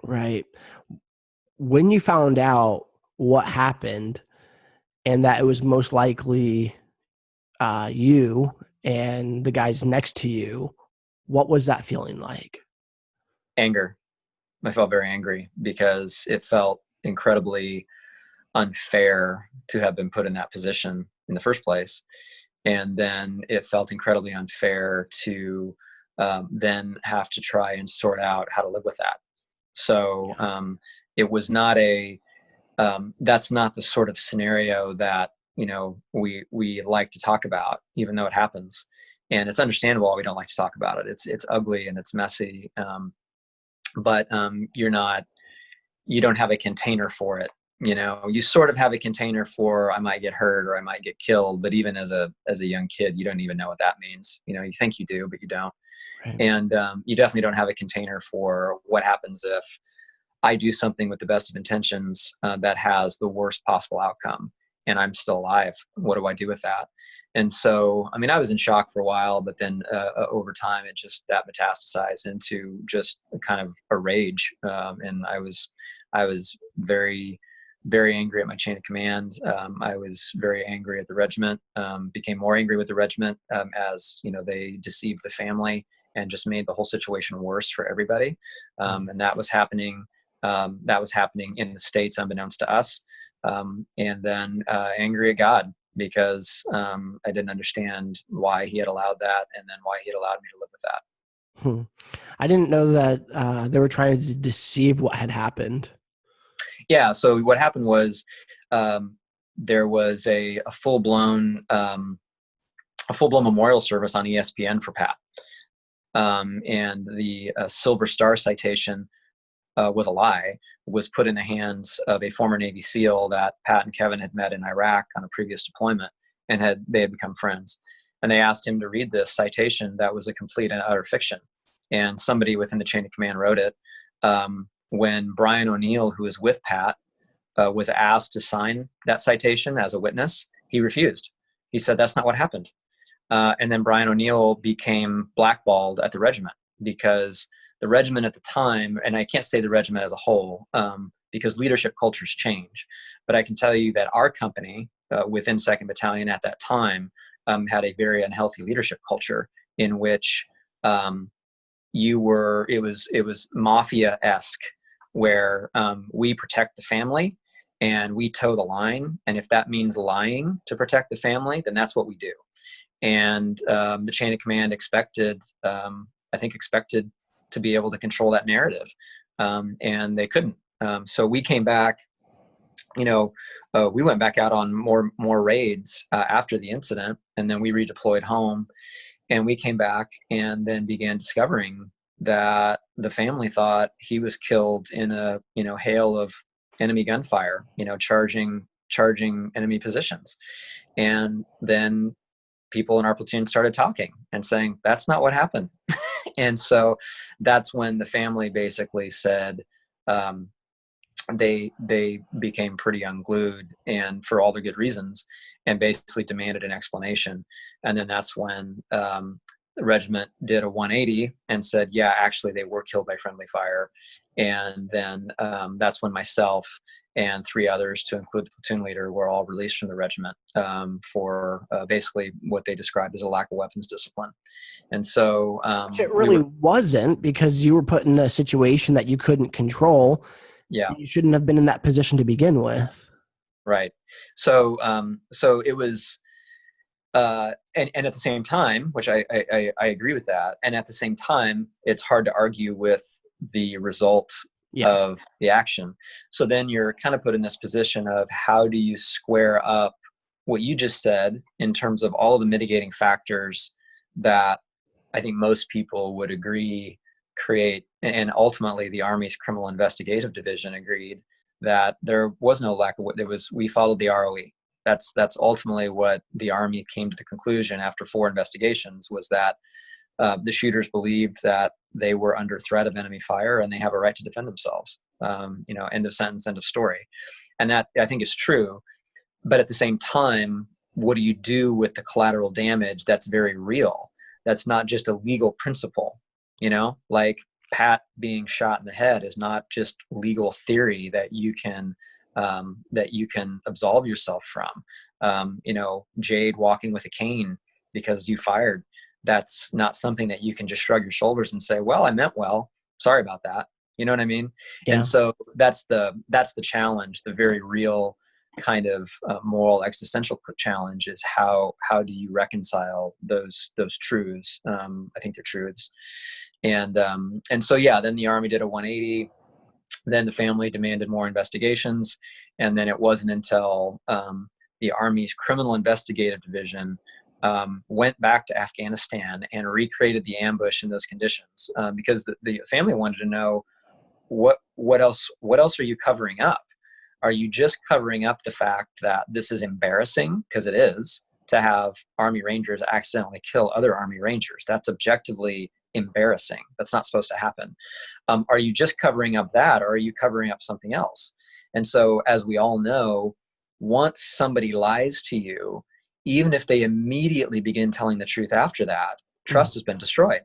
Right. When you found out what happened and that it was most likely you and the guys next to you, what was that feeling like? Anger. I felt very angry because it felt incredibly unfair to have been put in that position in the first place. And then it felt incredibly unfair to then have to try and sort out how to live with that. So it was not that's not the sort of scenario that, we like to talk about, even though it happens. And it's understandable why we don't like to talk about it. It's ugly and it's messy. But you don't have a container for it. You sort of have a container for, I might get hurt or I might get killed, but even as a young kid, you don't even know what that means. You think you do, but you don't. Right. And you definitely don't have a container for what happens if I do something with the best of intentions that has the worst possible outcome and I'm still alive. What do I do with that? And so, I was in shock for a while, but then over time, that metastasized into just kind of a rage. And I was very, very angry at my chain of command. I was very angry at the regiment, became more angry with the regiment as, they deceived the family and just made the whole situation worse for everybody. And that was happening. That was happening in the States, unbeknownst to us. And then angry at God because I didn't understand why he had allowed that, and then why he had allowed me to live with that. I didn't know that they were trying to deceive what had happened. Yeah. So what happened was there was a full-blown memorial service on ESPN for Pat, and the Silver Star citation was a lie, was put in the hands of a former Navy SEAL that Pat and Kevin had met in Iraq on a previous deployment, and they had become friends. And they asked him to read this citation that was a complete and utter fiction. And somebody within the chain of command wrote it. When Brian O'Neill, who was with Pat, was asked to sign that citation as a witness, he refused. He said, "That's not what happened." And then Brian O'Neill became blackballed at the regiment because the regiment at the time, and I can't say the regiment as a whole because leadership cultures change, but I can tell you that our company within 2nd Battalion at that time had a very unhealthy leadership culture in which it was mafia-esque, where we protect the family and we toe the line. And if that means lying to protect the family, then that's what we do. And the chain of command expected to be able to control that narrative. And they couldn't. So we came back, we went back out on more raids after the incident, and then we redeployed home, and we came back and then began discovering that the family thought he was killed in a, hail of enemy gunfire, charging enemy positions. And then people in our platoon started talking and saying, "That's not what happened." And so that's when the family basically said, they became pretty unglued, and for all the good reasons, and basically demanded an explanation. And then that's when the regiment did a 180 and said, yeah, actually they were killed by friendly fire. And then that's when myself and 3 others, to include the platoon leader, were all released from the regiment for basically what they described as a lack of weapons discipline. And so Which it really wasn't, because you were put in a situation that you couldn't control. Yeah. You shouldn't have been in that position to begin with. Right. So so it was and at the same time, which I agree with that, and at the same time, it's hard to argue with the result of the action. So then you're kind of put in this position of, how do you square up what you just said in terms of all of the mitigating factors that I think most people would agree create, and ultimately the Army's Criminal Investigative Division agreed that there was no lack of, we followed the ROE. That's ultimately what the Army came to the conclusion after 4 investigations, was that the shooters believed that they were under threat of enemy fire and they have a right to defend themselves. End of sentence, end of story. And that, I think, is true. But at the same time, what do you do with the collateral damage that's very real? That's not just a legal principle, like Pat being shot in the head is not just legal theory that you can absolve yourself from. Jade walking with a cane because you fired, that's not something that you can just shrug your shoulders and say, well, I meant well, sorry about that. You know what I mean? Yeah. And so that's the challenge, the very real kind of moral existential challenge is how do you reconcile those truths? I think they're truths. And so, yeah, then the Army did a 180. Then the family demanded more investigations. And then it wasn't until the Army's Criminal Investigative Division went back to Afghanistan and recreated the ambush in those conditions, because the family wanted to know what else are you covering up? Are you just covering up the fact that this is embarrassing, because it is, to have Army Rangers accidentally kill other Army Rangers? That's objectively embarrassing. That's not supposed to happen. Are you just covering up that, or are you covering up something else? And so, as we all know, once somebody lies to you, even if they immediately begin telling the truth after that, trust has been destroyed.